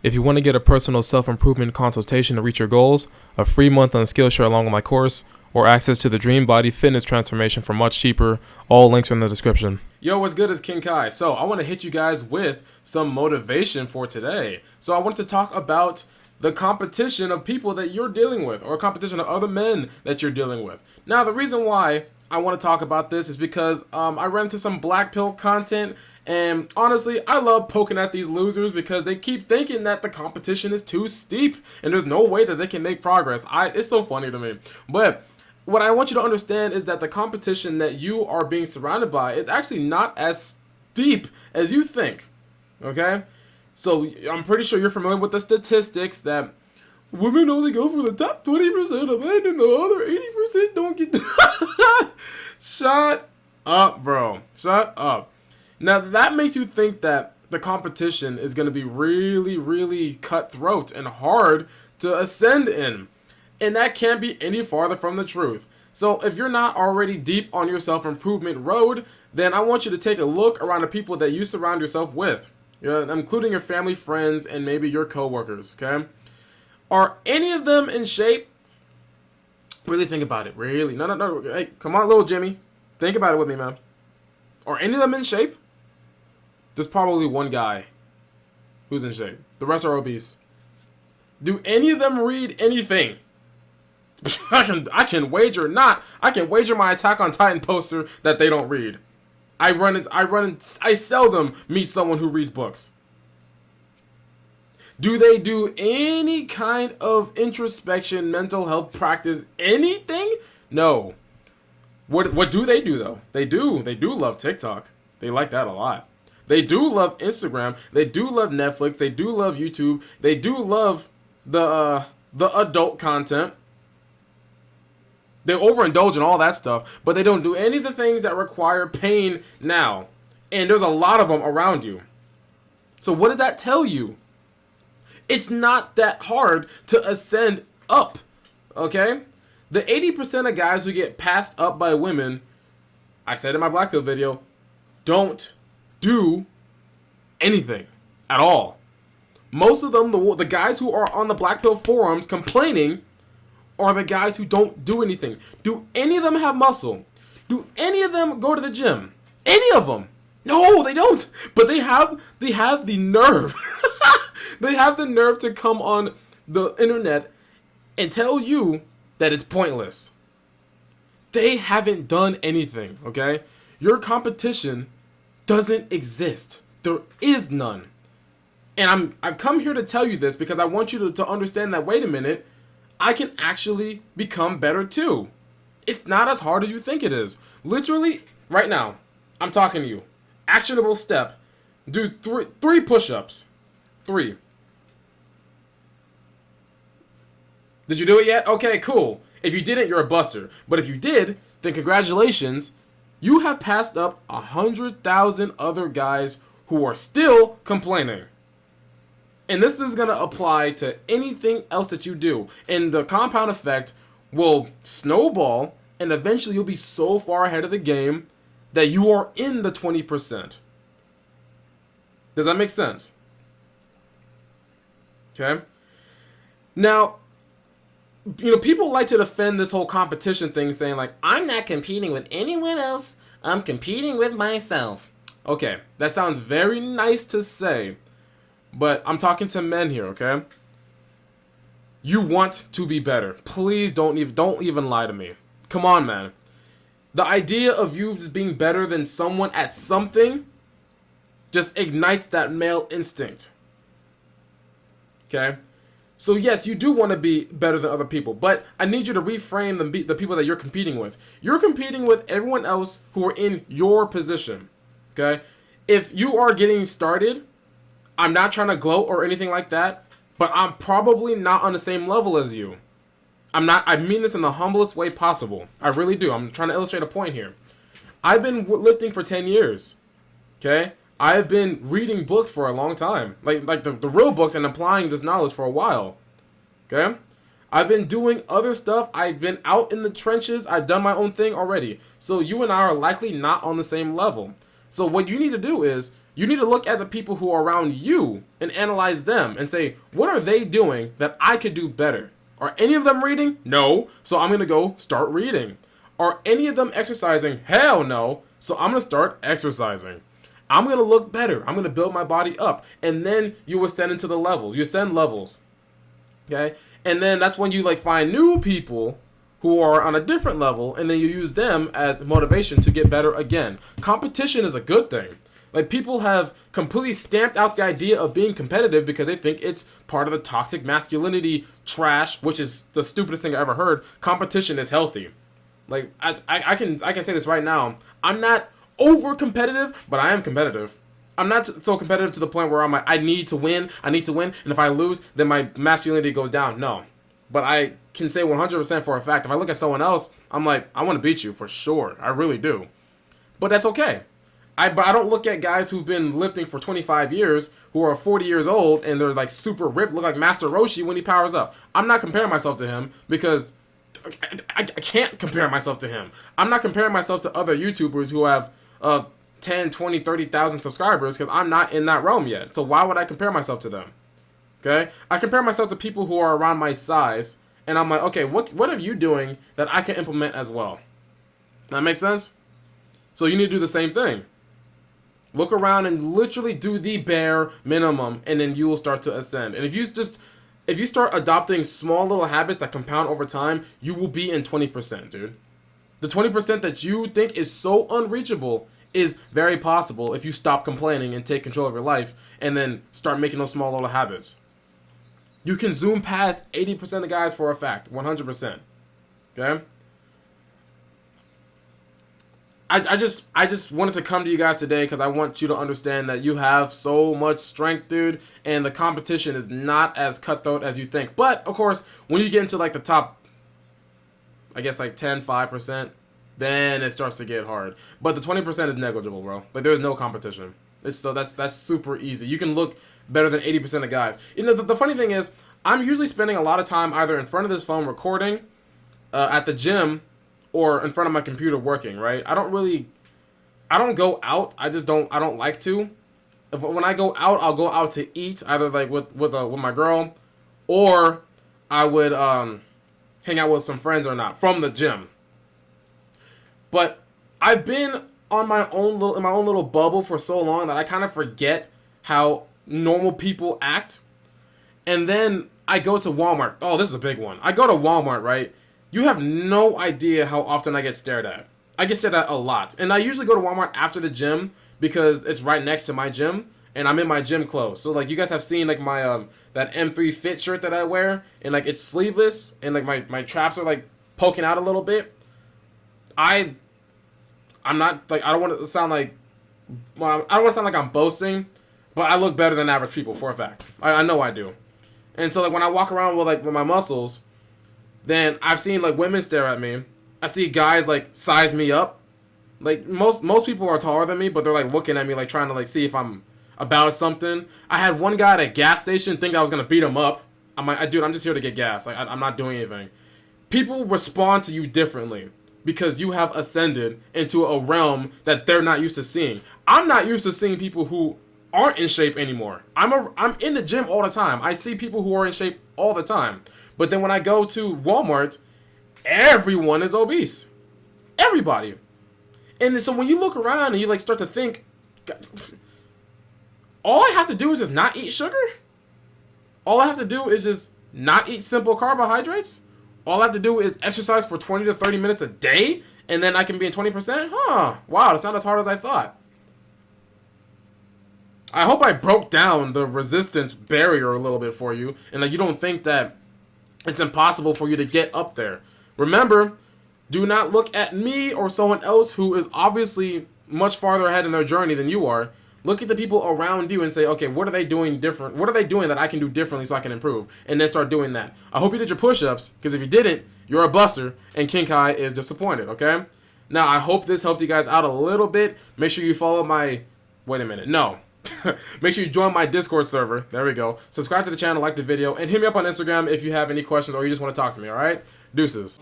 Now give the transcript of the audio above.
If you want to get a personal self-improvement consultation to reach your goals, a free month on Skillshare along with my course, or access to the Dream Body Fitness Transformation for much cheaper, all links are in the description. Yo, what's good? It's King Kai. So I want to hit you guys with some motivation for today. So I want to talk about the competition of people that you're dealing with, or a competition of other men that you're dealing with. Now, the reason why I want to talk about this is because I ran into some black pill content, and honestly, I love poking at these losers because they keep thinking that the competition is too steep and there's no way that they can make progress. It's so funny to me. But what I want you to understand is that the competition that you are being surrounded by is actually not as steep as you think. Okay? So I'm pretty sure you're familiar with the statistics that women only go for the top 20% of men and the other 80% don't get... Shut up, bro. Shut up. Now, that makes you think that the competition is going to be really, really cutthroat and hard to ascend in. And that can't be any farther from the truth. So if you're not already deep on your self-improvement road, then I want you to take a look around the people that you surround yourself with, including your family, friends, and maybe your coworkers, okay? Are any of them in shape? Really think about it. Really. No. Hey, come on, little Jimmy. Think about it with me, man. Are any of them in shape? There's probably one guy who's in shape. The rest are obese. Do any of them read anything? I can wager not. I can wager my Attack on Titan poster that they don't read. I seldom meet someone who reads books. Do they do any kind of introspection, mental health practice, anything? No. What do they do though? They do love TikTok. They like that a lot. They do love Instagram. They do love Netflix. They do love YouTube. They do love the adult content. They overindulge in all that stuff, but they don't do any of the things that require pain now. And there's a lot of them around you. So what does that tell you? It's not that hard to ascend up, okay? The 80% of guys who get passed up by women, I said in my Black Pill video, don't do anything at all. Most of them, the guys who are on the Black Pill forums complaining, are the guys who don't do anything. Do any of them have muscle? Do any of them go to the gym? Any of them? No, they don't. But they have the nerve. They have the nerve to come on the internet and tell you that it's pointless. They haven't done anything, okay? Your competition doesn't exist. There is none. And I've come here to tell you this because I want you to understand that, wait a minute, I can actually become better too. It's not as hard as you think it is. Literally, right now, I'm talking to you. Actionable step. Do three push-ups. 3. Did you do it yet? Okay, cool. If you didn't, you're a buster. But if you did, then congratulations. You have passed up 100,000 other guys who are still complaining. And this is going to apply to anything else that you do. And the compound effect will snowball, and eventually you'll be so far ahead of the game that you are in the 20%. Does that make sense? Okay. Now, people like to defend this whole competition thing, saying like, I'm not competing with anyone else. I'm competing with myself. Okay, that sounds very nice to say, but I'm talking to men here, okay? You want to be better. Please don't even lie to me. Come on, man. The idea of you just being better than someone at something just ignites that male instinct. Okay? So yes, you do want to be better than other people, but I need you to reframe the people that you're competing with. You're competing with everyone else who are in your position. Okay? If you are getting started, I'm not trying to gloat or anything like that, but I'm probably not on the same level as you. I mean this in the humblest way possible. I really do. I'm trying to illustrate a point here. I've been lifting for 10 years. Okay? I've been reading books for a long time. Like the real books, and applying this knowledge for a while. Okay? I've been doing other stuff. I've been out in the trenches. I've done my own thing already. So you and I are likely not on the same level. So what you need to do is you need to look at the people who are around you and analyze them and say, what are they doing that I could do better? Are any of them reading? No. So I'm going to go start reading. Are any of them exercising? Hell no. So I'm going to start exercising. I'm going to look better. I'm going to build my body up. And then you ascend into the levels. You ascend levels. Okay? And then that's when you like find new people who are on a different level, and then you use them as motivation to get better again. Competition is a good thing. Like, people have completely stamped out the idea of being competitive because they think it's part of the toxic masculinity trash, which is the stupidest thing I ever heard. Competition is healthy. Like, I can say this right now. I'm not over competitive, but I am competitive. I'm not so competitive to the point where I'm like, I need to win, and if I lose, then my masculinity goes down. No. But I can say 100% for a fact, if I look at someone else, I'm like, I want to beat you for sure. I really do. But that's okay. But I don't look at guys who've been lifting for 25 years, who are 40 years old, and they're like super ripped, look like Master Roshi when he powers up. I'm not comparing myself to him because I can't compare myself to him. I'm not comparing myself to other YouTubers who have 10, 20, 30,000 subscribers because I'm not in that realm yet. So why would I compare myself to them? Okay? I compare myself to people who are around my size, and I'm like, okay, what are you doing that I can implement as well? That makes sense? So you need to do the same thing. Look around and literally do the bare minimum, and then you will start to ascend. And if you start adopting small little habits that compound over time, you will be in 20%, dude. The 20% that you think is so unreachable is very possible if you stop complaining and take control of your life and then start making those small little habits. You can zoom past 80% of guys for a fact, 100%. Okay? I just wanted to come to you guys today because I want you to understand that you have so much strength, dude, and the competition is not as cutthroat as you think. But, of course, when you get into, like, the top, I guess, like, 10, 5%, then it starts to get hard. But the 20% is negligible, bro. Like, there's no competition. So that's super easy. You can look better than 80% of guys. You know, the funny thing is, I'm usually spending a lot of time either in front of this phone recording, at the gym, or in front of my computer working, right? I don't go out. I don't like to. When I go out, I'll go out to eat, either like with my girl, or I would hang out with some friends or not from the gym. But I've been in my own little bubble for so long that I kind of forget how normal people act. And then I go to Walmart. Oh, this is a big one. I go to Walmart, right? You have no idea how often I get stared at. I get stared at a lot. And I usually go to Walmart after the gym because it's right next to my gym and I'm in my gym clothes. So like you guys have seen like my that M3 Fit shirt that I wear, and like it's sleeveless and like my traps are like poking out a little bit. I'm not like, I don't want to sound like, well, I don't want to sound like I'm boasting, but I look better than average people for a fact. I know I do. And so like when I walk around with my muscles, then I've seen like women stare at me. I see guys like size me up. Like most people are taller than me, but they're like looking at me like trying to like see if I'm about something. I had one guy at a gas station think I was gonna beat him up. I'm like, dude, I'm just here to get gas. Like I'm not doing anything. People respond to you differently because you have ascended into a realm that they're not used to seeing. I'm not used to seeing people who aren't in shape anymore. I'm in the gym all the time. I see people who are in shape all the time. But then when I go to Walmart, everyone is obese. Everybody. And so when you look around and you like start to think, all I have to do is just not eat sugar? All I have to do is just not eat simple carbohydrates? All I have to do is exercise for 20 to 30 minutes a day, and then I can be in 20%? Huh. Wow, it's not as hard as I thought. I hope I broke down the resistance barrier a little bit for you, and like you don't think that it's impossible for you to get up there. Remember, do not look at me or someone else who is obviously much farther ahead in their journey than you are. Look at the people around you and say, okay, what are they doing different? What are they doing that I can do differently so I can improve? And then start doing that. I hope you did your push-ups, because if you didn't, you're a buster, and King Kai is disappointed, okay? Now, I hope this helped you guys out a little bit. Make sure you follow my... Wait a minute. No. Make sure you join my Discord server. There we go. Subscribe to the channel, like the video, and hit me up on Instagram if you have any questions or you just want to talk to me, alright? Deuces.